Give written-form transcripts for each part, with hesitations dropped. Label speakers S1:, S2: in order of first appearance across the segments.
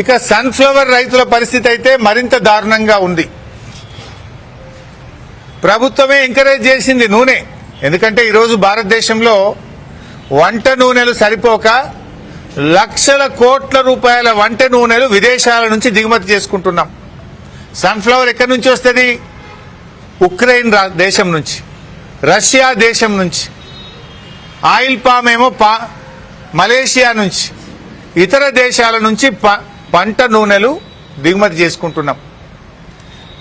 S1: ఇక సన్ఫ్లవర్ రైతుల పరిస్థితి అయితే మరింత దారుణంగా ఉంది. ప్రభుత్వమే ఎంకరేజ్ చేసింది నూనె. ఎందుకంటే ఈరోజు భారతదేశంలో వంట నూనెలు సరిపోక లక్షల కోట్ల రూపాయల వంట నూనెలు విదేశాల నుంచి దిగుమతి చేసుకుంటున్నాం. సన్ఫ్లవర్ ఎక్కడి నుంచి వస్తుంది? ఉక్రెయిన్ దేశం నుంచి, రష్యా దేశం నుంచి. ఆయిల్ పామ్ ఏమో మలేషియా నుంచి, ఇతర దేశాల నుంచి పంట నూనెలు దిగుమతి చేసుకుంటున్నాం.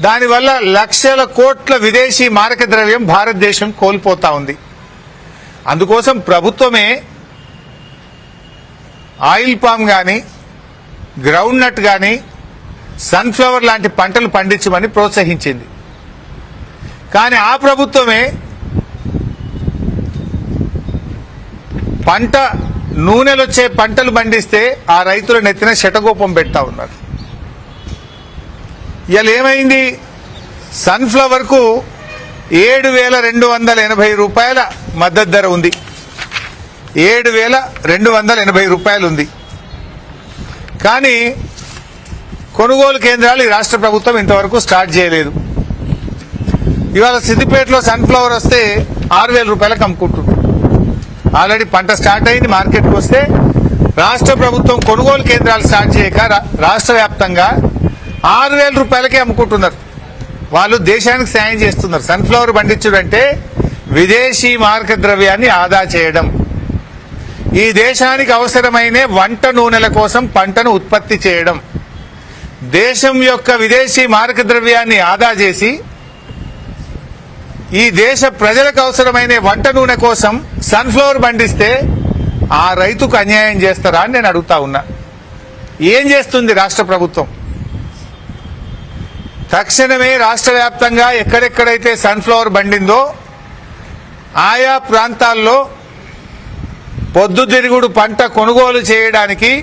S1: దానివల్ల లక్షల కోట్ల విదేశీ మారక ద్రవ్యం భారతదేశం కోల్పోతా ఉంది. అందుకోసం ప్రభుత్వమే ఆయిల్ పామ్ కానీ, గ్రౌండ్ నట్ కానీ, సన్ఫ్లవర్ లాంటి పంటలు పండించమని ప్రోత్సహించింది. కానీ ఆ ప్రభుత్వమే నూనెలు వచ్చే పంటలు పండిస్తే ఆ రైతుల నెత్తిన శటగోపం పెడతా ఉన్నారు. ఇవాళ ఏమైంది? సన్ఫ్లవర్ కు 7,280 రూపాయల మద్దతు ధర ఉంది. 7,280 రూపాయలు ఉంది. కానీ కొనుగోలు కేంద్రాలు ఈ రాష్ట్ర ప్రభుత్వం ఇంతవరకు స్టార్ట్ చేయలేదు. ఇవాళ సిద్దిపేటలో సన్ఫ్లవర్ వస్తే 6,000 రూపాయలకు అమ్ముకుంటున్నారు. ఆల్రెడీ పంట స్టార్ట్ అయింది, మార్కెట్కి వస్తే రాష్ట్ర ప్రభుత్వం కొనుగోలు కేంద్రాలు స్టార్ట్ చేయక రాష్ట్ర వ్యాప్తంగా 6,000 రూపాయలకే అమ్ముకుంటున్నారు. వాళ్ళు దేశానికి సాయం చేస్తున్నారు. సన్ఫ్లవర్ పండించడం అంటే విదేశీ మారక ద్రవ్యాన్ని ఆదా చేయడం. ఈ దేశానికి అవసరమైన వంట నూనెల కోసం పంటను ఉత్పత్తి చేయడం. దేశం యొక్క విదేశీ మారక ద్రవ్యాన్ని ఆదా చేసి ఈ దేశ ప్రజలకు అవసరమైన వంట నూనె కోసం సన్ఫ్లవర్ పండిస్తే ఆ రైతుకు అన్యాయం చేస్తారా అని నేను అడుగుతా ఉన్నా. ఏం చేస్తుంది రాష్ట్ర ప్రభుత్వం? తక్షణమే రాష్ట్ర వ్యాప్తంగా ఎక్కడెక్కడైతే సన్ఫ్లవర్ పండిందో ఆయా ప్రాంతాల్లో పొద్దుతిరుగుడు పంట కొనుగోలు చేయడానికి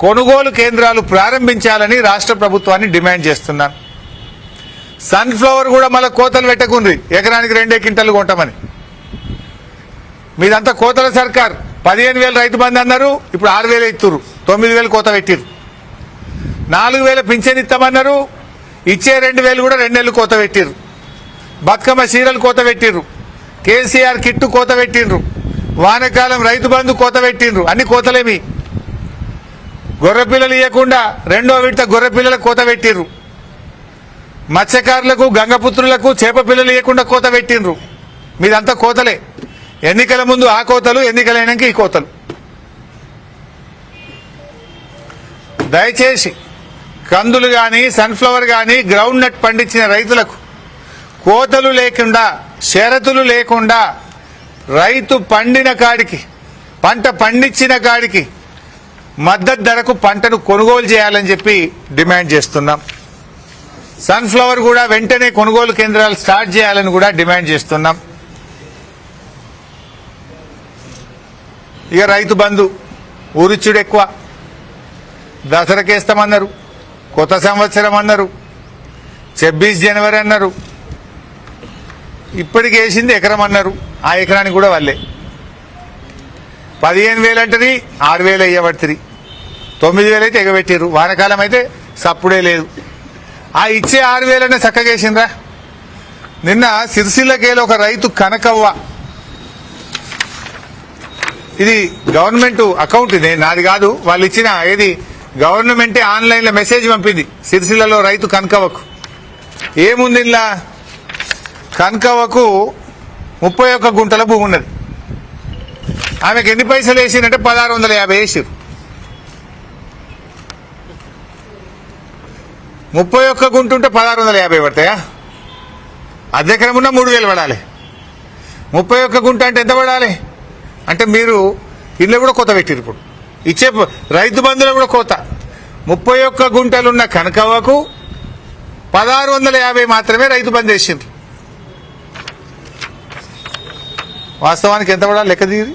S1: కొనుగోలు కేంద్రాలు ప్రారంభించాలని రాష్ట్ర ప్రభుత్వాన్ని డిమాండ్ చేస్తున్నాను. సన్ఫ్లవర్ కూడా మళ్ళీ కోతలు పెట్టకుండ్రి, ఎకరానికి 2 క్వింటాలు కొంటామని. మీదంతా కోతల సర్కార్. 15,000 రైతు బంధు అన్నారు, ఇప్పుడు 6,000 ఇస్తున్నారు. 9,000 కోత పెట్టిర్రు. 4,000 పింఛన్ ఇస్తామన్నారు, ఇచ్చే 2,000 కూడా 2 నెలలు కోత పెట్టిర్రు. బతుకమ్మ చీరలు కోత పెట్టిర్రు. కేసీఆర్ కిట్టు కోత పెట్టిండ్రు. వానకాలం రైతు బంధు కోత పెట్టిండ్రు. అన్ని కోతలేమి. గొర్రెపిల్లలు ఇవ్వకుండా 2వ విడత గొర్రెపిల్లలకు కోత పెట్టిర్రు. మత్స్యకారులకు, గంగపుత్రులకు చేప పిల్లలు ఇవ్వకుండా కోత పెట్టిండ్రు. మీదంతా కోతలే. ఎన్నికల ముందు ఆ కోతలు, ఎన్నికలైనాక ఈ కోతలు. దయచేసి కందులు గాని, సన్ఫ్లవర్ గాని, గ్రౌండ్ నట్ పండించిన రైతులకు కోతలు లేకుండా, షరతులు లేకుండా రైతు పండిన కాడికి, పంట పండించిన కాడికి మద్దతు ధరకు పంటను కొనుగోలు చేయాలని చెప్పి డిమాండ్ చేస్తున్నాం. సన్ఫ్లవర్ కూడా వెంటనే కొనుగోలు కేంద్రాలు స్టార్ట్ చేయాలని కూడా డిమాండ్ చేస్తున్నాం. ఇక రైతు బంధు ఊరిచ్చుడు ఎక్కువ. దసరాకేస్తామన్నారు, కొత్త సంవత్సరం అన్నారు, 26 జనవరి అన్నారు. ఇప్పటికి వేసింది ఎకరం అన్నారు. ఆ ఎకరానికి కూడా వాళ్ళే 15,000 అంటది, 6,000 అయ్యబడుతుంది. 9,000 అయితే ఎగబెట్టిర్రు. వానకాలం అయితే సప్పుడే లేదు. ఆ ఇచ్చే 6,000 చక్కగేసిండ్రా. నిన్న సిరిసిల్లకేలో ఒక రైతు కనకవ్వ, ఇది గవర్నమెంట్ అకౌంట్, ఇది నాది కాదు, వాళ్ళు ఇచ్చిన ఏది గవర్నమెంటే ఆన్లైన్లో మెసేజ్ పంపింది. సిరిసిల్లలో రైతు కనకవ్వకు ఏముంది, ఇలా కనకవ్వకు 31 గుంటల భూమి ఉన్నది. ఆమెకు ఎన్ని పైసలు వేసిందంటే 1,650 వేసిరు. 31 గుంట ఉంటే 1,650 పడతాయా? అద్దెకరం ఉన్న 3,000 పడాలి. 31 గుంట అంటే ఎంత పడాలి? అంటే మీరు ఇల్లు కూడా కోత పెట్టిరు. ఇప్పుడు ఇచ్చే రైతు బంధువులు కూడా కోత. 31 గుంటలున్న కనకవ్వకు 1,650 మాత్రమే రైతు బంధు వేసిండ్రు. వాస్తవానికి ఎంత పడాలి లెక్క తీరి?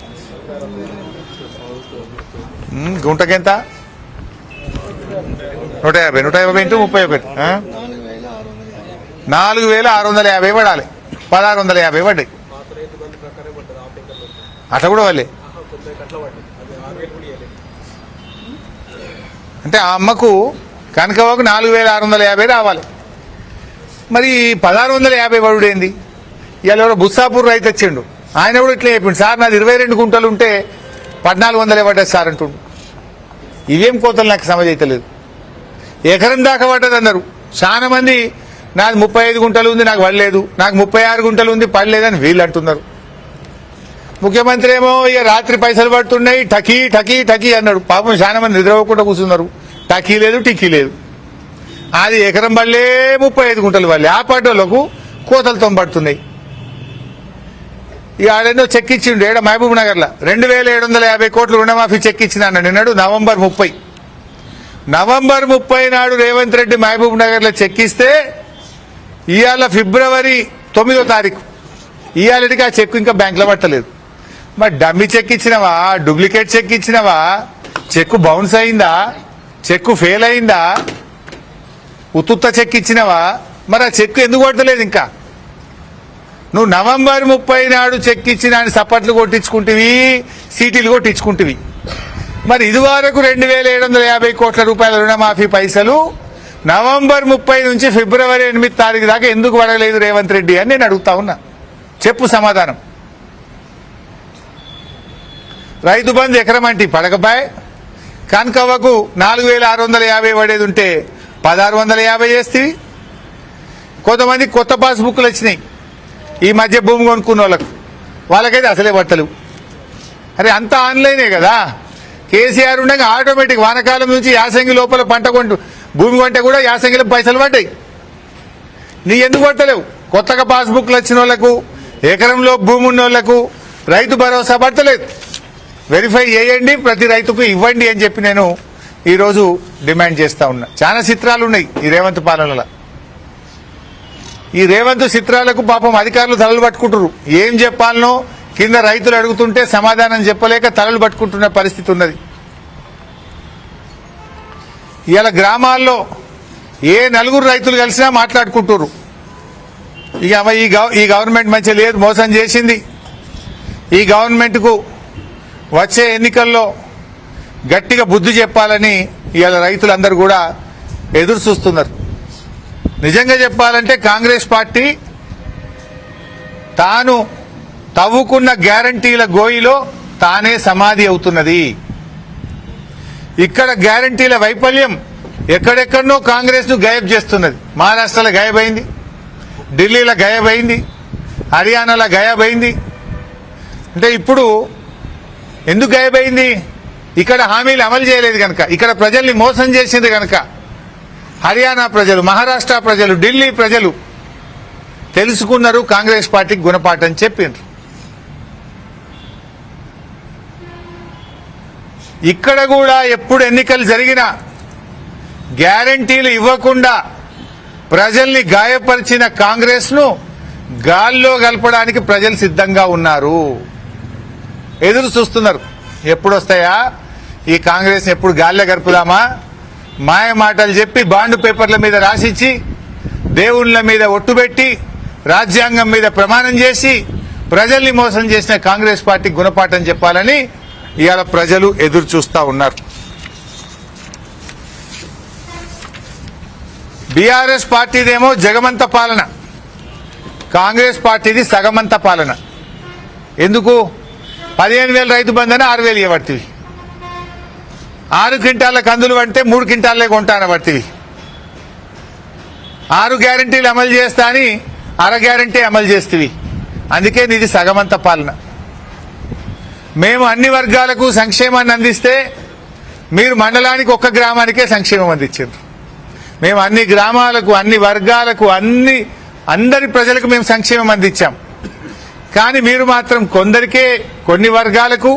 S1: గుంటకెంత? 150. 150 ఇంటూ 31 4,650 పడాలి. 1,650 పడ్డాయి. అట్లా కూడా వాళ్ళే అంటే ఆ అమ్మకు కనకవ్వకు 4650 రావాలి. మరి 1650 వడుడేంది? ఇవాళ ఎవరో బుస్సాపూర్ రైతు వచ్చిండు, ఆయన కూడా ఇట్లా చెప్పిండు, సార్ నాది 22 గుంటలు ఉంటే 1400 పడ్డది సార్ అంటుండు. ఇవేం కోతలు నాకు సమజైతలేదు. ఎకరం దాకా పడ్డది అన్నారు. చాలా మంది నాది 35 గుంటలు ఉంది నాకు పడలేదు, నాకు 36 గుంటలు ఉంది పడలేదని వీళ్ళు అంటున్నారు. ముఖ్యమంత్రి ఏమో ఇక రాత్రి పైసలు పడుతున్నాయి టకీ టకీ టకీ అన్నాడు. పాపం చాలా మంది నిద్రపోకుండా కూర్చున్నారు. టకీ లేదు టికీ లేదు. అది ఎకరం పడలే 35 గుంటలు పడలే. ఆ పడ్డోళ్లకు కోతలతో పడుతున్నాయి. ఇక ఆడేందో చెక్ ఇచ్చిండు ఏడ మహబూబ్ నగర్ లో 2750 కోట్లు రుణమాఫీ చెక్ ఇచ్చిన నిన్నాడు నవంబర్ 30. నవంబర్ 30 నాడు రేవంత్ రెడ్డి మహబూబ్ నగర్ లో చెక్ ఇస్తే ఇవాళ ఫిబ్రవరి 9వ తారీఖు, ఇవాళకి ఆ చెక్ ఇంకా బ్యాంక్ లో పట్టలేదు. మరి డమ్మీ చెక్ ఇచ్చినవా, డూప్లికేట్ చెక్ ఇచ్చినవా, చెక్ బౌన్స్ అయిందా, చెక్ ఫెయిల్ అయిందా, ఉత్తుత్త చెక్ ఇచ్చినవా? మరి ఆ చెక్ ఎందుకు పడతలేదు ఇంకా? నువ్వు నవంబర్ 30 నాడు చెక్ ఇచ్చిన సపట్లు కొట్టించుకుంటువి, సీటీలు కొట్టించుకుంటువి. మరి ఇదివరకు 2750 కోట్ల రూపాయల రుణమాఫీ పైసలు నవంబర్ 30 నుంచి ఫిబ్రవరి 8 తారీఖు దాకా ఎందుకు పడలేదు రేవంత్ రెడ్డి అని నేను అడుగుతా ఉన్నా. చెప్పు సమాధానం. రైతు బంధు ఎకరం అంటే పడకపాయ్. కనకవ్వకు 4650 పడేది ఉంటే 1650 చేస్తేవి. కొంతమంది కొత్త పాస్ బుక్లు వచ్చినాయి ఈ మధ్య భూమి కొనుక్కున్న వాళ్ళకైతే అసలే పట్టలు. అరే అంతా ఆన్లైనే కదా. కేసీఆర్ ఉండగా ఆటోమేటిక్ వానకాలం నుంచి యాసంగి లోపల పంట భూమి కొంటే కూడా యాసంగిలో పైసలు పడ్డాయి. నీ ఎందుకు పట్టలేవు? కొత్తగా పాస్బుక్లు వచ్చిన వాళ్ళకు, ఎకరంలో భూమి ఉన్న వాళ్ళకు రైతు భరోసా పడతలేదు. వెరిఫై చేయండి, ప్రతి రైతుకు ఇవ్వండి అని చెప్పి నేను ఈరోజు డిమాండ్ చేస్తా ఉన్నా. చాలా చిత్రాలు ఉన్నాయి ఈ రేవంత్ పాలనలో. ఈ రేవంత్ చిత్రాలకు పాపం అధికారులు తలలు పట్టుకుంటారు. ఏం చెప్పాలనో కింద రైతులు అడుగుతుంటే సమాధానం చెప్పలేక తలలు పట్టుకుంటున్న పరిస్థితి ఉన్నది. ఇవాళ గ్రామాల్లో ఏ నలుగురు రైతులు కలిసినా మాట్లాడుకుంటారు. ఇక ఈ గవర్నమెంట్ మంచి లేదు, మోసం చేసింది. ఈ గవర్నమెంట్కు వచ్చే ఎన్నికల్లో గట్టిగా బుద్ధి చెప్పాలని ఇవాళ రైతులందరూ కూడా ఎదురు చూస్తున్నారు. నిజంగా చెప్పాలంటే కాంగ్రెస్ పార్టీ తాను తవ్వుకున్న గ్యారంటీల గోయిలో తానే సమాధి అవుతున్నది. ఇక్కడ గ్యారంటీల వైఫల్యం ఎక్కడెక్కడనో కాంగ్రెస్ ను గాయబ్ చేస్తున్నది. మహారాష్ట్రలో గాయబైంది, ఢిల్లీలో గాయబైంది, హర్యానాలో గాయబైంది. అంటే ఇప్పుడు ఎందుకు గాయబైంది? ఇక్కడ హామీలు అమలు చేయలేదు కనుక, ఇక్కడ ప్రజల్ని మోసం చేసింది కనుక. హర్యానా ప్రజలు, మహారాష్ట్ర ప్రజలు, ఢిల్లీ ప్రజలు తెలుసుకున్నారు కాంగ్రెస్ పార్టీకి గుణపాఠం చెప్పిండ్రు. ఇక్కడ కూడా ఎప్పుడు ఎన్నికలు జరిగినా గ్యారంటీలు ఇవ్వకుండా ప్రజల్ని గాయపరిచిన కాంగ్రెస్ ను గాల్లో కలపడానికి ప్రజలు సిద్ధంగా ఉన్నారు. ఎదురు చూస్తున్నారు. ఎప్పుడు వస్తాయా ఈ కాంగ్రెస్, ఎప్పుడు గాల్లో గలుపుదామా? మాయ మాటలు చెప్పి బాండ్ పేపర్ల మీద రాసిచ్చి, దేవుళ్ళ మీద ఒట్టుబెట్టి, రాజ్యాంగం మీద ప్రమాణం చేసి ప్రజల్ని మోసం చేసిన కాంగ్రెస్ పార్టీకి గుణపాఠం చెప్పాలని ఇవాళ ప్రజలు ఎదురు చూస్తా ఉన్నారు. బీఆర్ఎస్ పార్టీదేమో జగమంత పాలన, కాంగ్రెస్ పార్టీది సగమంత పాలన. ఎందుకు? 15,000 రైతు బంధన 6,000 ఇవ్వబడుతుంది. 6 క్వింటాల కందులు అంటే 3 క్వింటాలే కొంటాన పడుతుంది. 6 గ్యారంటీలు అమలు చేస్తా అని అర గ్యారంటీ అమలు చేస్తుంది. అందుకే ఇది సగమంత పాలన. మేము అన్ని వర్గాలకు సంక్షేమాన్ని అందిస్తే మీరు మండలానికి ఒక్క గ్రామానికే సంక్షేమం అందించారు. మేము అన్ని గ్రామాలకు, అన్ని వర్గాలకు, అందరి ప్రజలకు మేము సంక్షేమం అందించాం. కానీ మీరు మాత్రం కొందరికే, కొన్ని వర్గాలకు